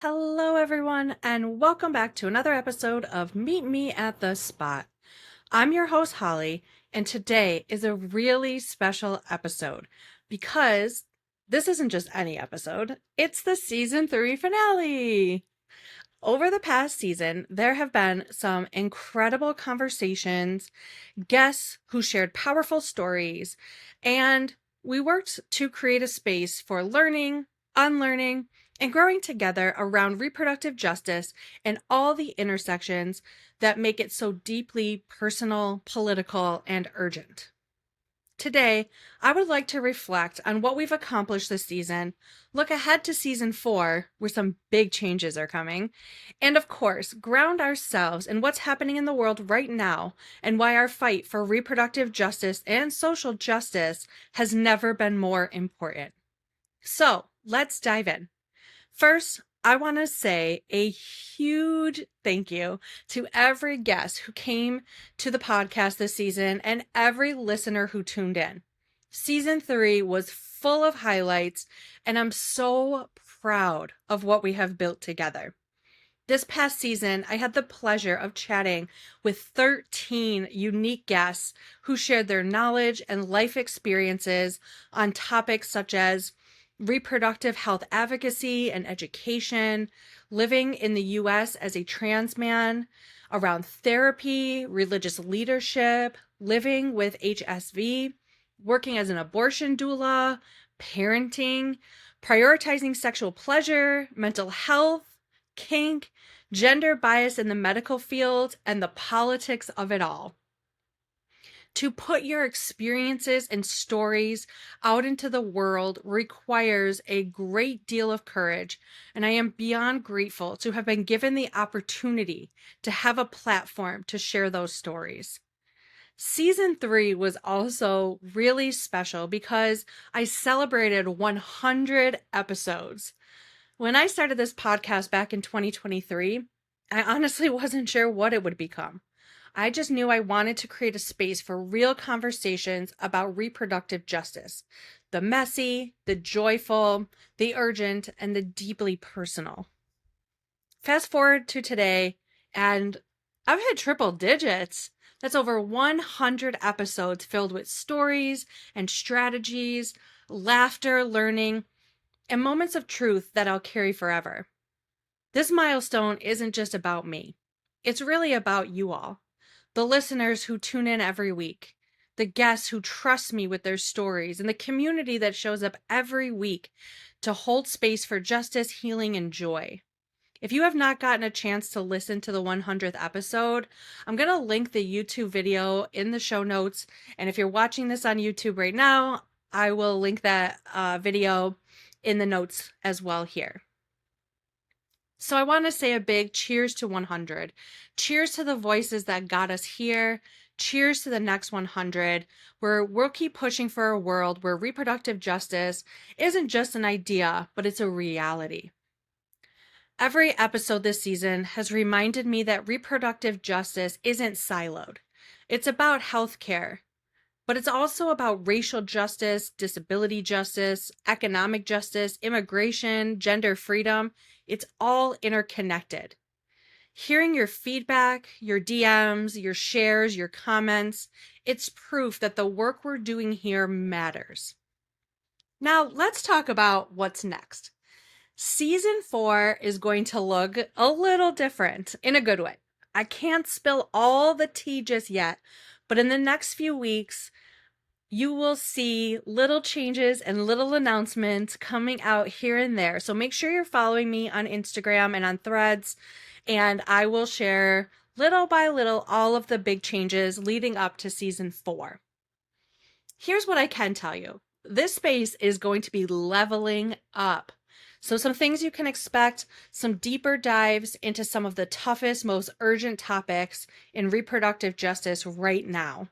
Hello, everyone, and welcome back to another episode of Meet Me at the Spot. I'm your host, Holly, and today is a really special episode because this isn't just any episode, it's the season 3 finale. Over the past season, there have been some incredible conversations, guests who shared powerful stories, and we worked to create a space for learning, unlearning, and growing together around reproductive justice and all the intersections that make it so deeply personal, political, and urgent. Today, I would like to reflect on what we've accomplished this season, look ahead to season 4, where some big changes are coming, and of course, ground ourselves in what's happening in the world right now and why our fight for reproductive justice and social justice has never been more important. So, let's dive in. First, I want to say a huge thank you to every guest who came to the podcast this season and every listener who tuned in. Season 3 was full of highlights, and I'm so proud of what we have built together. This past season, I had the pleasure of chatting with 13 unique guests who shared their knowledge and life experiences on topics such as reproductive health advocacy and education, living in the US as a trans man, around therapy, religious leadership, living with HSV, working as an abortion doula, parenting, prioritizing sexual pleasure, mental health, kink, gender bias in the medical field, and the politics of it all. To put your experiences and stories out into the world requires a great deal of courage, and I am beyond grateful to have been given the opportunity to have a platform to share those stories. Season 3 was also really special because I celebrated 100 episodes. When I started this podcast back in 2023, I honestly wasn't sure what it would become. I just knew I wanted to create a space for real conversations about reproductive justice, the messy, the joyful, the urgent, and the deeply personal. Fast forward to today, and I've hit triple digits. That's over 100 episodes filled with stories and strategies, laughter, learning, and moments of truth that I'll carry forever. This milestone isn't just about me. It's really about you all, the listeners who tune in every week, the guests who trust me with their stories, and the community that shows up every week to hold space for justice, healing, and joy. If you have not gotten a chance to listen to the 100th episode, I'm going to link the YouTube video in the show notes. And if you're watching this on YouTube right now, I will link that video in the notes as well here. So I want to say a big cheers to 100. Cheers to the voices that got us here. Cheers to the next 100, where we'll keep pushing for a world where reproductive justice isn't just an idea, but it's a reality. Every episode this season has reminded me that reproductive justice isn't siloed. It's about healthcare, but it's also about racial justice, disability justice, economic justice, immigration, gender freedom. It's all interconnected. Hearing your feedback, your DMs, your shares, your comments, it's proof that the work we're doing here matters. Now, let's talk about what's next. Season 4 is going to look a little different in a good way. I can't spill all the tea just yet, but in the next few weeks, you will see little changes and little announcements coming out here and there. So make sure you're following me on Instagram and on Threads, and I will share little by little all of the big changes leading up to season 4. Here's what I can tell you. This space is going to be leveling up. So some things you can expect, some deeper dives into some of the toughest, most urgent topics in reproductive justice right now.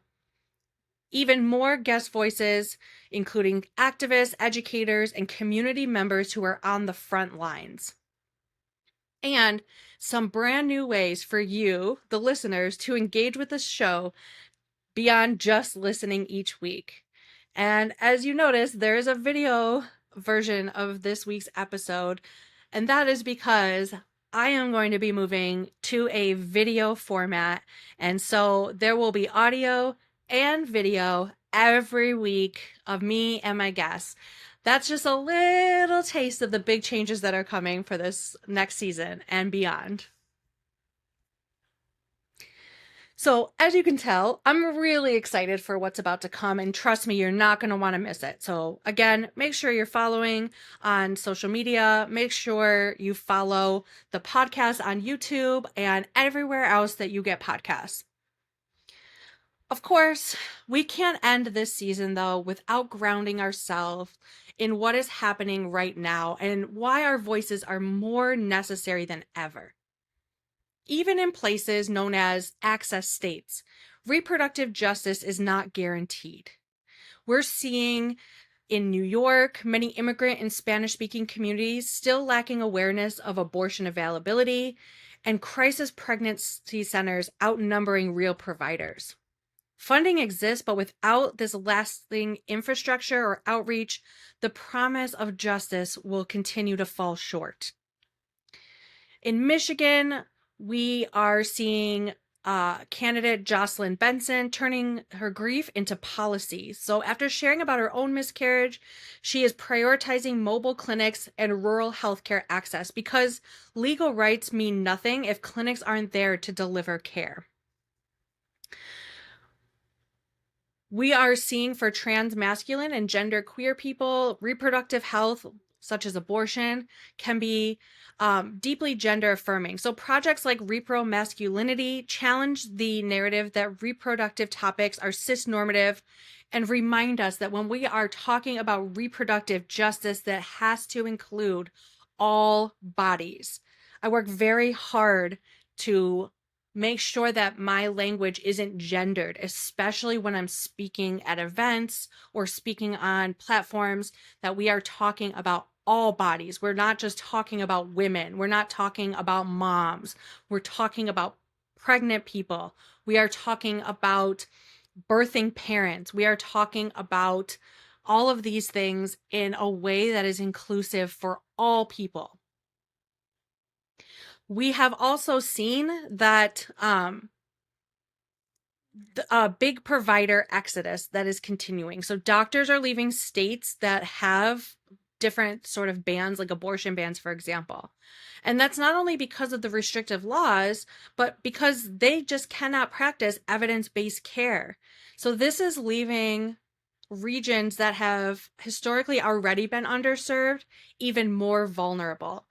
Even more guest voices, including activists, educators, and community members who are on the front lines. And some brand new ways for you, the listeners, to engage with the show beyond just listening each week. And as you notice, there is a video version of this week's episode. And that is because I am going to be moving to a video format. And so there will be audio and video every week of me and my guests. That's just a little taste of the big changes that are coming for this next season and beyond. So, as you can tell, I'm really excited for what's about to come, and trust me, you're not going to want to miss it. So, again, make sure you're following on social media. Make sure you follow the podcast on YouTube and everywhere else that you get podcasts. Of course, we can't end this season, though, without grounding ourselves in what is happening right now and why our voices are more necessary than ever. Even in places known as access states, reproductive justice is not guaranteed. We're seeing in New York, many immigrant and Spanish speaking communities still lacking awareness of abortion availability and crisis pregnancy centers outnumbering real providers. Funding exists, but without this lasting infrastructure or outreach, the promise of justice will continue to fall short. In Michigan, we are seeing candidate Jocelyn Benson turning her grief into policy. So after sharing about her own miscarriage, she is prioritizing mobile clinics and rural healthcare access because legal rights mean nothing if clinics aren't there to deliver care. We are seeing for trans masculine and gender queer people, reproductive health, such as abortion, can be deeply gender affirming. So projects like Repro Masculinity challenge the narrative that reproductive topics are cisnormative and remind us that when we are talking about reproductive justice, that has to include all bodies. I work very hard to make sure that my language isn't gendered, especially when I'm speaking at events or speaking on platforms, that we are talking about all bodies. We're not just talking about women. We're not talking about moms. We're talking about pregnant people. We are talking about birthing parents. We are talking about all of these things in a way that is inclusive for all people. We have also seen that a big provider exodus that is continuing. So doctors are leaving states that have different sort of bans, like abortion bans, for example. And that's not only because of the restrictive laws, but because they just cannot practice evidence-based care. So this is leaving regions that have historically already been underserved even more vulnerable.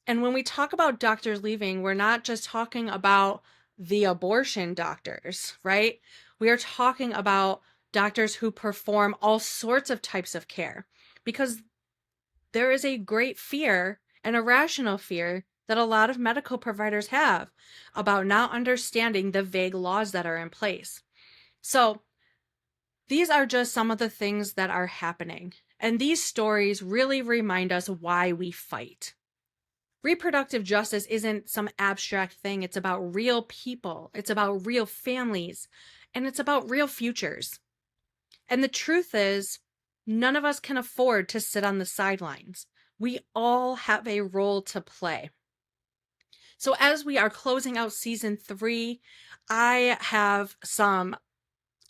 And when we talk about doctors leaving, we're not just talking about the abortion doctors, right? We are talking about doctors who perform all sorts of types of care because there is a great fear, an irrational fear, that a lot of medical providers have about not understanding the vague laws that are in place. So these are just some of the things that are happening. And these stories really remind us why we fight. Reproductive justice isn't some abstract thing. It's about real people. It's about real families. And it's about real futures. And the truth is, none of us can afford to sit on the sidelines. We all have a role to play. So as we are closing out season 3, I have some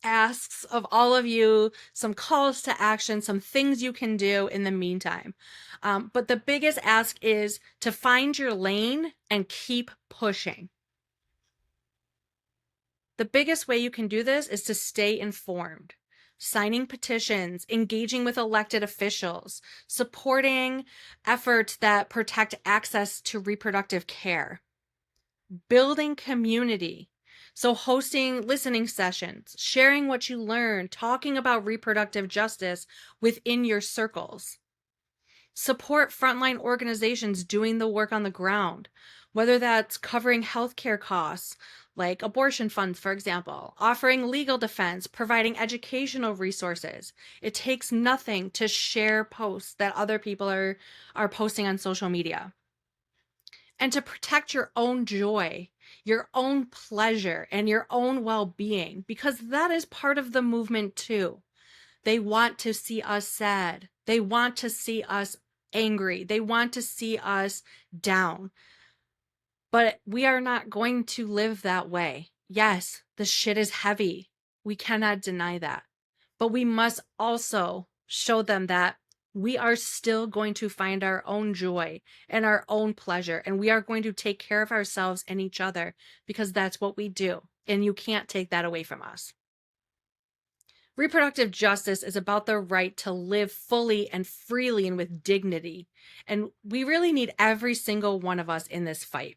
asks of all of you, some calls to action, some things you can do in the meantime. But the biggest ask is to find your lane and keep pushing. The biggest way you can do this is to stay informed, signing petitions, engaging with elected officials, supporting efforts that protect access to reproductive care, building community. So hosting listening sessions, sharing what you learn, talking about reproductive justice within your circles. Support frontline organizations doing the work on the ground, whether that's covering healthcare costs, like abortion funds, for example, offering legal defense, providing educational resources. It takes nothing to share posts that other people are posting on social media. And to protect your own joy, your own pleasure, and your own well-being, because that is part of the movement too. They want to see us sad. They want to see us angry. They want to see us down. But we are not going to live that way. Yes, the shit is heavy. We cannot deny that. But we must also show them that we are still going to find our own joy and our own pleasure. And we are going to take care of ourselves and each other because that's what we do. And you can't take that away from us. Reproductive justice is about the right to live fully and freely and with dignity. And we really need every single one of us in this fight.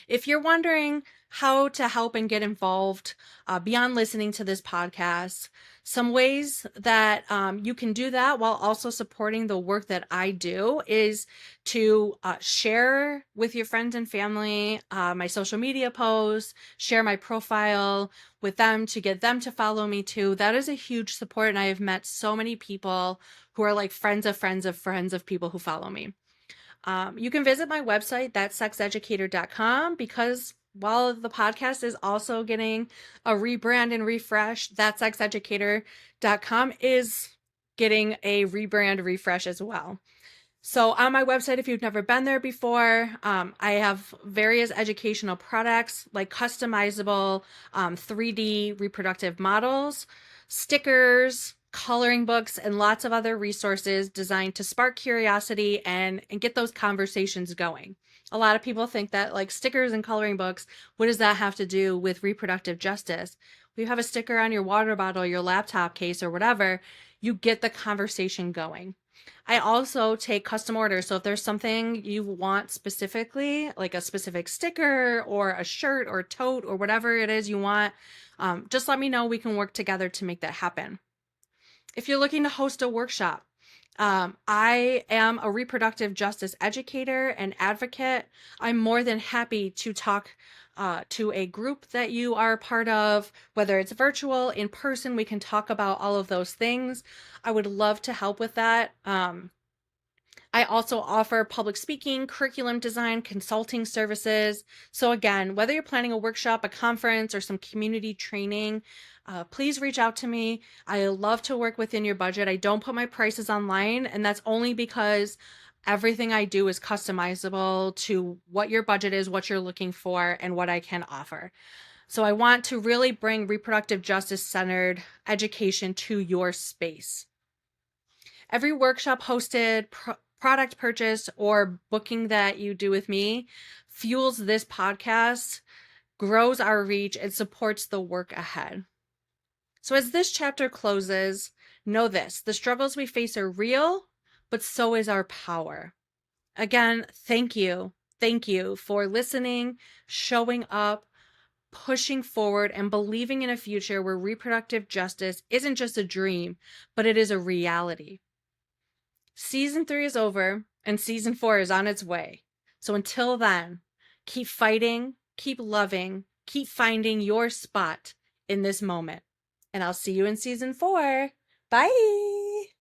If you're wondering how to help and get involved beyond listening to this podcast, some ways that you can do that while also supporting the work that I do is to share with your friends and family my social media posts, share my profile with them to get them to follow me too. That is a huge support. And I have met so many people who are like friends of friends of friends of people who follow me. You can visit my website, thatsexeducator.com, because while the podcast is also getting a rebrand and refresh, thatsexeducator.com is getting a rebrand refresh as well. So on my website, if you've never been there before, I have various educational products like customizable 3D reproductive models, stickers, coloring books, and lots of other resources designed to spark curiosity and get those conversations going. A lot of people think that like stickers and coloring books, what does that have to do with reproductive justice? You have a sticker on your water bottle, your laptop case, or whatever, you get the conversation going. I also take custom orders. So if there's something you want specifically, like a specific sticker or a shirt or tote or whatever it is you want, just let me know. We can work together to make that happen. If you're looking to host a workshop, I am a reproductive justice educator and advocate. I'm more than happy to talk to a group that you are a part of, whether it's virtual, in person, we can talk about all of those things. I would love to help with that. I also offer public speaking, curriculum design, consulting services. So again, whether you're planning a workshop, a conference, or some community training, please reach out to me. I love to work within your budget. I don't put my prices online, and that's only because everything I do is customizable to what your budget is, what you're looking for, and what I can offer. So I want to really bring reproductive justice centered education to your space. Every workshop hosted, product purchase, or booking that you do with me fuels this podcast, grows our reach, and supports the work ahead. So as this chapter closes, know this: the struggles we face are real, but so is our power. Again, thank you. Thank you for listening, showing up, pushing forward, and believing in a future where reproductive justice isn't just a dream, but it is a reality. Season 3 is over and season 4 is on its way. So until then, keep fighting, keep loving, keep finding your spot in this moment. And I'll see you in season 4. Bye.